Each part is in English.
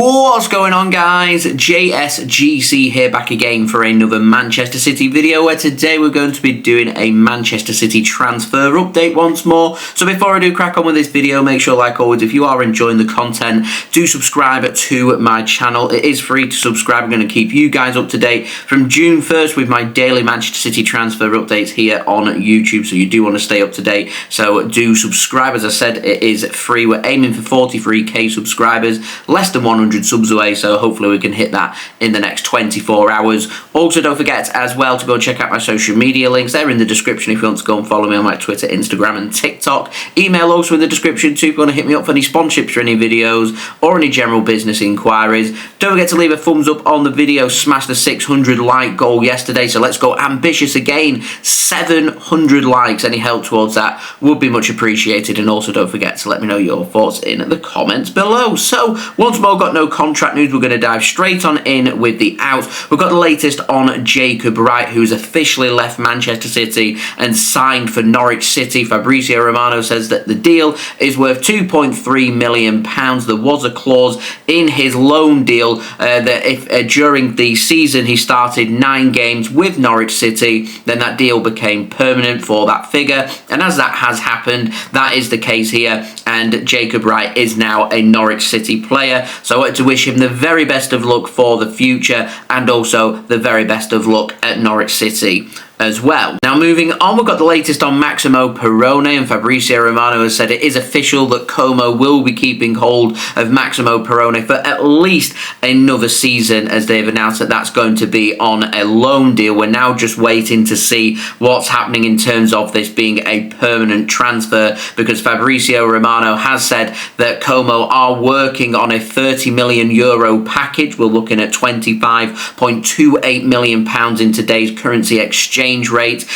What's going on, guys? JSGC here, back again for another Manchester City video, where today we're going to be doing a Manchester City transfer update once more. So before I do crack on with this video, make sure, like always, if you are enjoying the content, do subscribe to my channel. It is free to subscribe. I'm going to keep you guys up to date from June 1st with my daily Manchester City transfer updates here on YouTube, so you do want to stay up to date. So do subscribe. As I said, it is free. We're aiming for 43k subscribers, less than 100 subs away, so hopefully we can hit that in the next 24 hours. Also, don't forget as well to go check out my social media links. They're in the description if you want to go and follow me on my Twitter, Instagram and TikTok. Email also in the description too if you want to hit me up for any sponsorships for any videos or any general business inquiries. Don't forget to leave a thumbs up on the video. Smash the 600 like goal yesterday, so let's go ambitious again. 700 likes. Any help towards that would be much appreciated. And also don't forget to let me know your thoughts in the comments below. So once more, got no contract news. We're going to dive straight on in with the out. We've got the latest on Jacob Wright, who's officially left Manchester City and signed for Norwich City. Fabrizio Romano says that the deal is worth £2.3 million. There was a clause in his loan deal that if during the season he started 9 games with Norwich City, then that deal became permanent for that figure. And as that has happened, that is the case here. And Jacob Wright is now a Norwich City player. So I want to wish him the very best of luck for the future, and also the very best of luck at Norwich City as well. Now moving on, we've got the latest on Maximo Perrone, and Fabrizio Romano has said it is official that Como will be keeping hold of Maximo Perrone for at least another season, as they've announced that that's going to be on a loan deal. We're now just waiting to see what's happening in terms of this being a permanent transfer, because Fabrizio Romano has said that Como are working on a €30 million package. We're looking at £25.28 million in today's currency exchange rate,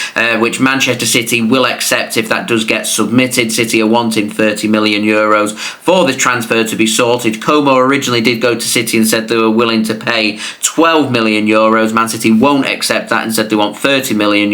which Manchester City will accept if that does get submitted. City are wanting €30 million for this transfer to be sorted. Como originally did go to City and said they were willing to pay €12 million. Man City won't accept that and said they want €30 million.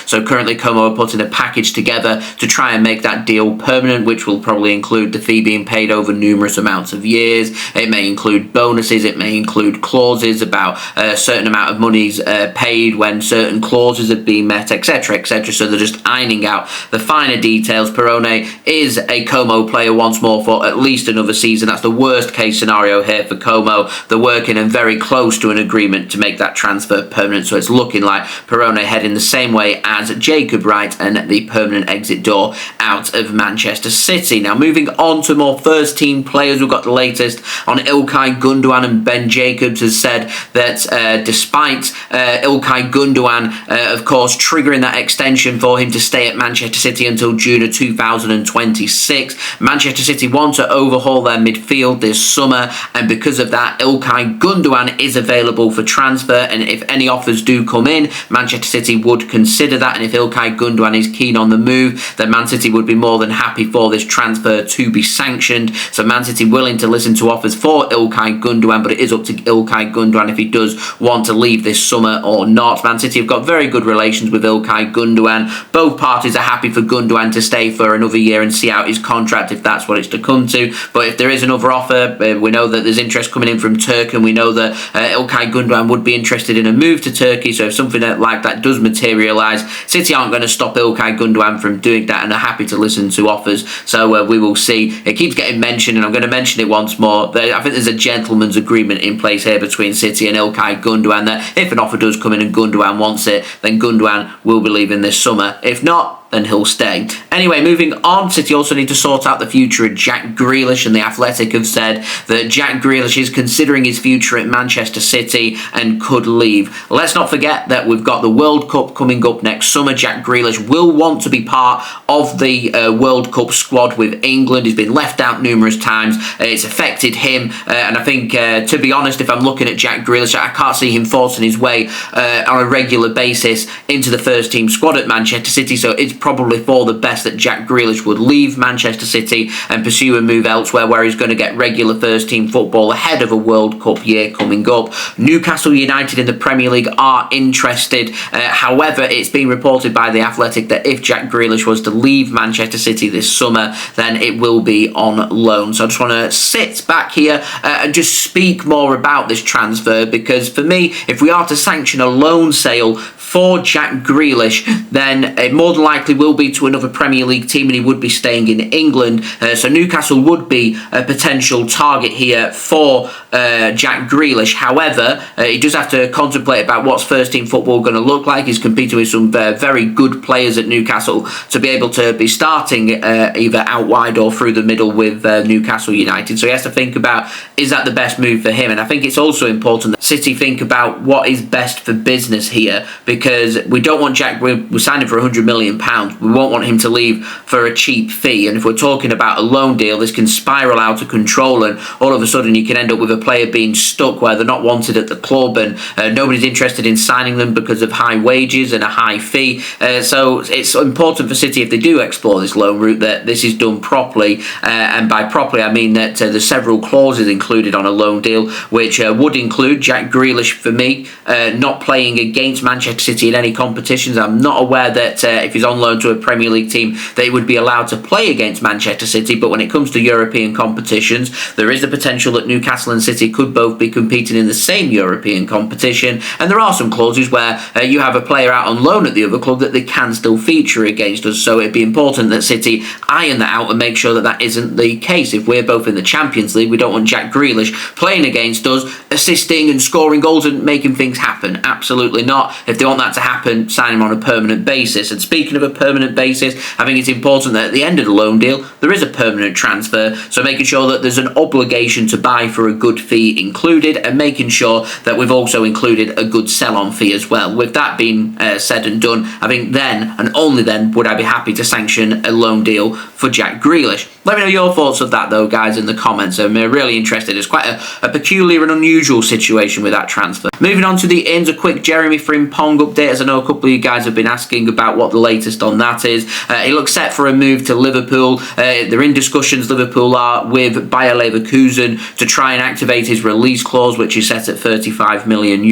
So currently Como are putting a package together to try and make that deal permanent, which will probably include the fee being paid over numerous amounts of years. It may include bonuses, it may include clauses about a certain amount of monies paid when certain clauses have been met, etc, etc. So they're just ironing out the finer details. Perrone is a Como player once more for at least another season. That's the worst case scenario here for Como. They're working and very close to an agreement to make that transfer permanent, so it's looking like Perrone heading the same way as Jacob Wright and the permanent exit door out of Manchester City. Now moving on to more first team players, we've got the latest on Ilkay Gundogan, and Ben Jacobs has said that despite Ilkay Gundogan of course triggering that extension for him to stay at Manchester City until June of 2026, Manchester City want to overhaul their midfield this summer, and because of that Ilkay Gundogan is available for transfer, and if any offers do come in, Manchester City would consider that. And if Ilkay Gundogan is keen on the move, then Man City would be more than happy for this transfer to be sanctioned. So Man City willing to listen to offers for Ilkay Gundogan, but it is up to Ilkay Gundogan if he does want to leave this summer or not. Man City have got very good relations with Ilkay Gundogan. Both parties are happy for Gundogan to stay for another year and see out his contract if that's what it's to come to. But if there is another offer, we know that there's interest coming in from Turkey, and we know that Ilkay Gundogan would be interested in a move to Turkey. So if something like that does materialise, City aren't going to stop Ilkay Gundogan from doing that and are happy to listen to offers. So we will see. It keeps getting mentioned, and I'm going to mention it once more. I think there's a gentleman's agreement in place here between City and Ilkay Gundogan that if an offer does come in and Gundogan wants it, then Gundogan will be leaving this summer. If not, then he'll stay. Anyway, moving on, City also need to sort out the future of Jack Grealish, and the Athletic have said that Jack Grealish is considering his future at Manchester City and could leave. Let's not forget that we've got the World Cup coming up next summer. Jack Grealish will want to be part of the World Cup squad with England. He's been left out numerous times. It's affected him, and I think, to be honest, if I'm looking at Jack Grealish, I can't see him forcing his way on a regular basis into the first team squad at Manchester City, so it's probably for the best that Jack Grealish would leave Manchester City and pursue a move elsewhere where he's going to get regular first-team football ahead of a World Cup year coming up. Newcastle United in the Premier League are interested. However, it's been reported by The Athletic that if Jack Grealish was to leave Manchester City this summer, then it will be on loan. So I just want to sit back here and just speak more about this transfer, because for me, if we are to sanction a loan sale for Jack Grealish, then it more than likely will be to another Premier League team, and he would be staying in England. So Newcastle would be a potential target here for Jack Grealish. However, he does have to contemplate about what's first-team football going to look like. He's competing with some very good players at Newcastle to be able to be starting either out wide or through the middle with Newcastle United. So he has to think about, is that the best move for him? And I think it's also important that City think about what is best for business here, because we don't want Jack, we're signing for £100 million. We won't want him to leave for a cheap fee. And if we're talking about a loan deal, this can spiral out of control, and all of a sudden you can end up with a player being stuck where they're not wanted at the club, and nobody's interested in signing them because of high wages and a high fee. So it's important for City, if they do explore this loan route, that this is done properly. And by properly, I mean that there's several clauses included on a loan deal, which would include Jack Grealish, for me, not playing against Manchester City in any competitions. I'm not aware that if he's on loan to a Premier League team, that he would be allowed to play against Manchester City. But when it comes to European competitions, there is the potential that Newcastle and City could both be competing in the same European competition, and there are some clauses where you have a player out on loan at the other club that they can still feature against us. So it'd be important that City iron that out and make sure that that isn't the case. If we're both in the Champions League, we don't want Jack Grealish playing against us, assisting and scoring goals and making things happen. Absolutely not. If they want that to happen, sign him on a permanent basis. And speaking of a permanent basis, I think it's important that at the end of the loan deal, there is a permanent transfer. So making sure that there's an obligation to buy for a good fee included, and making sure that we've also included a good sell-on fee as well. With that being said and done, I think then, and only then, would I be happy to sanction a loan deal for Jack Grealish. Let me know your thoughts of that, though, guys, in the comments. I'm really interested. It's quite a peculiar and unusual situation with that transfer. Moving on to the ins, a quick Jeremie Frimpong update, as I know a couple of you guys have been asking about what the latest on that is. He looks set for a move to Liverpool. They're in discussions, Liverpool are, with Bayer Leverkusen to try and activate his release clause, which is set at €35 million.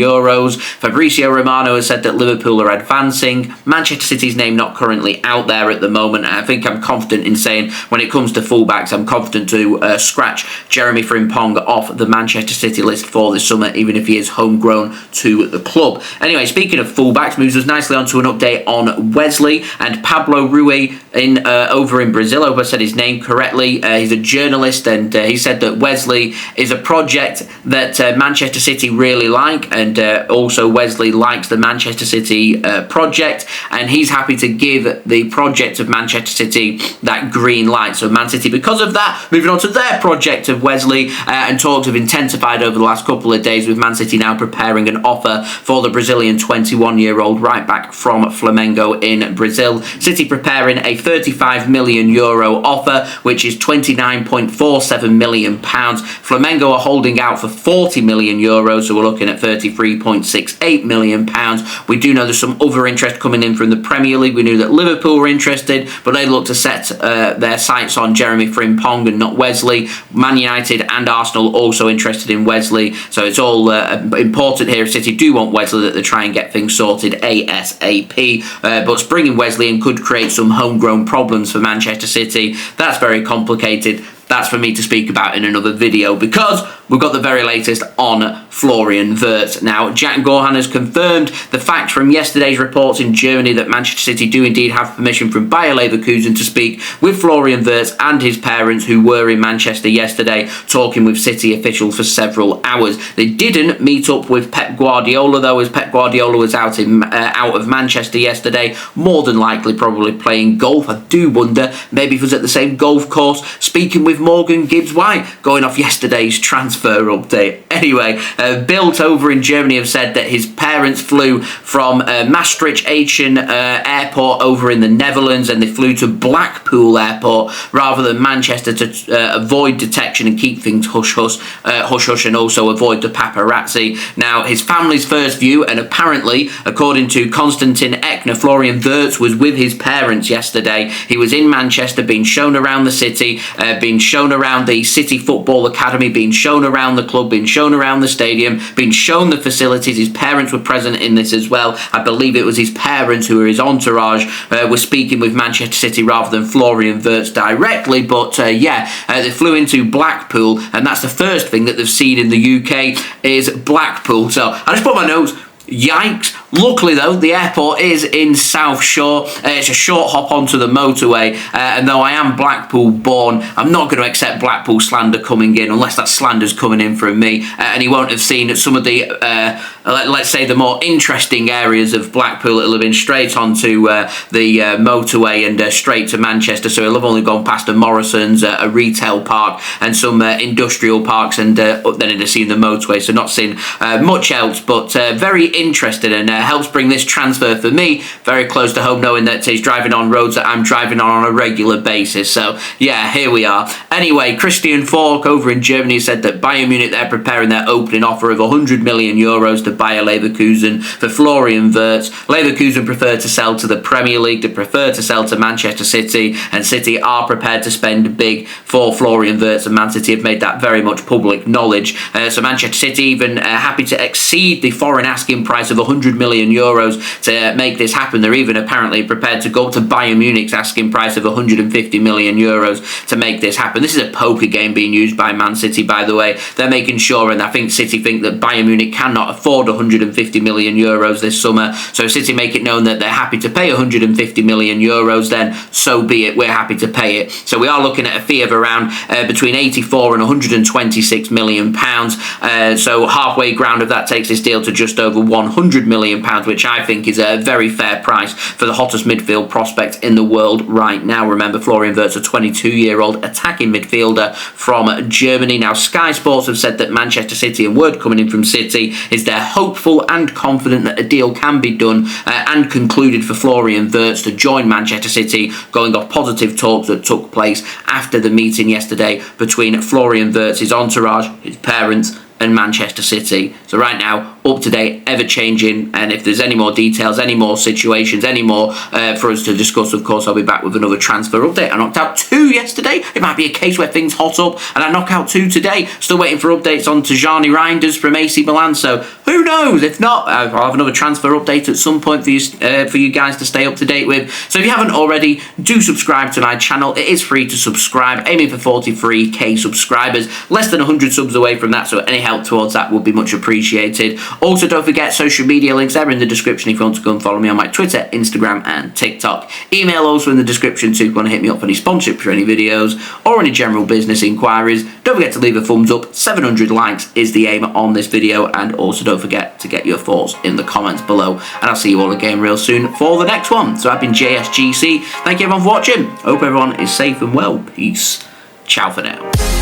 Fabrizio Romano has said that Liverpool are advancing. Manchester City's name not currently out there at the moment. I think I'm confident in saying, when it comes to fullbacks, I'm confident to scratch Jeremie Frimpong off the Manchester City list for this summer, even if he is homegrown to the club. Anyway, speaking of fullbacks, moves us nicely onto an update on Wesley and Pablo Rua over in Brazil. I hope I said his name correctly. He's a journalist, and he said that Wesley is a project that Manchester City really like, and also Wesley likes the Manchester City project, and he's happy to give the project of Manchester City that green light. So Man City, because of that, moving on to their project of Wesley, and talks have intensified over the last couple of days, with Man City now preparing an offer for the Brazilian 21-year-old right back from Flamengo in Brazil. City preparing a €35 million offer, which is £29.47 million. Flamengo are holding out for €40 million, so we're looking at £33.68 million. We do know there's some other interest coming in from the Premier League. We knew that Liverpool were interested, but they look to set their sights on Jeremie Frimpong and not Wesley. Man United and Arsenal also interested in Wesley, so it's all important here if City do want Wesley that they try and get things sorted ASAP. But bringing Wesley in could create some homegrown problems for Manchester City. That's very complicated. That's for me to speak about in another video, because we've got the very latest on Florian Wirtz. Now, Jack Gaughan has confirmed the fact from yesterday's reports in Germany that Manchester City do indeed have permission from Bayer Leverkusen to speak with Florian Wirtz and his parents, who were in Manchester yesterday talking with City officials for several hours. They didn't meet up with Pep Guardiola, though, as Pep Guardiola was out of Manchester yesterday, more than likely probably playing golf. I do wonder, maybe if he was at the same golf course speaking with Morgan Gibbs-White, going off yesterday's transfer transfer update. Anyway, BILD over in Germany have said that his parents flew from Maastricht-Aachen airport over in the Netherlands, and they flew to Blackpool airport rather than Manchester to avoid detection and keep things hush-hush, and also avoid the paparazzi. Now, his family's first view, and apparently, according to Constantin Eckner, Florian Wirtz was with his parents yesterday. He was in Manchester, being shown around the city, being shown around the City Football Academy, being shown around the club, being shown around the stadium, being shown the facilities. His parents were present in this as well. I believe it was his parents who were his entourage were speaking with Manchester City rather than Florian Wirtz directly, but they flew into Blackpool, and that's the first thing that they've seen in the UK is Blackpool. So I just put my notes. Yikes. Luckily though, the airport is in South Shore. It's a short hop onto the motorway, and though I am Blackpool born, I'm not going to accept Blackpool slander coming in unless that slander's coming in from me, and he won't have seen some of the let's say the more interesting areas of Blackpool. It'll have been straight onto the motorway and straight to Manchester, so he'll have only gone past a Morrison's, a retail park and some industrial parks, and then he'll have seen the motorway, so not seen much else, but very interested, and helps bring this transfer for me very close to home, knowing that he's driving on roads that I'm driving on a regular basis. So yeah, here we are. Anyway, Chrsitian Falk over in Germany said that Bayern Munich, they're preparing their opening offer of 100 million euros to Bayer Leverkusen for Florian Wirtz. Leverkusen prefer to sell to the Premier League, they prefer to sell to Manchester City, and City are prepared to spend big for Florian Wirtz, and Man City have made that very much public knowledge. So Manchester City even happy to exceed the foreign asking price of 100 million euros to make this happen. They're even apparently prepared to go up to Bayern Munich's asking price of 150 million euros to make this happen. This is a poker game being used by Man City, by the way. They're making sure, and I think City think that Bayern Munich cannot afford 150 million euros this summer, so City make it known that they're happy to pay 150 million euros, then so be it, we're happy to pay it. So we are looking at a fee of around between 84 and 126 million pounds, so halfway ground of that takes this deal to just over 100 million pounds, which I think is a very fair price for the hottest midfield prospect in the world right now. Remember, Florian Wirtz, a 22-year-old attacking midfielder from Germany. Now, Sky Sports have said that Manchester City, and word coming in from City, is they're hopeful and confident that a deal can be done and concluded for Florian Wirtz to join Manchester City, going off positive talks that took place after the meeting yesterday between Florian Wirtz, his entourage, his parents, and Manchester City. So right now, up to date, ever changing, and if there's any more details, any more situations, any more for us to discuss, of course I'll be back with another transfer update. I knocked out 2 yesterday. It might be a case where things hot up and I knock out 2 today. Still waiting for updates on Tijani Reinders from AC Milan, so who knows? If not, I'll have another transfer update at some point for you guys to stay up to date with. So if you haven't already, do subscribe to my channel. It is free to subscribe, aiming for 43k subscribers, less than 100 subs away from that, so any help towards that would be much appreciated. Also, don't forget social media links, they're in the description if you want to go and follow me on my Twitter, Instagram and TikTok. Email also in the description too if you want to hit me up for any sponsorship for any videos or any general business inquiries. Don't forget to leave a thumbs up. 700 likes is the aim on this video, and also don't forget to get your thoughts in the comments below, and I'll see you all again real soon for the next one. So I've been JSGC. Thank you everyone for watching. Hope everyone is safe and well. Peace. Ciao for now.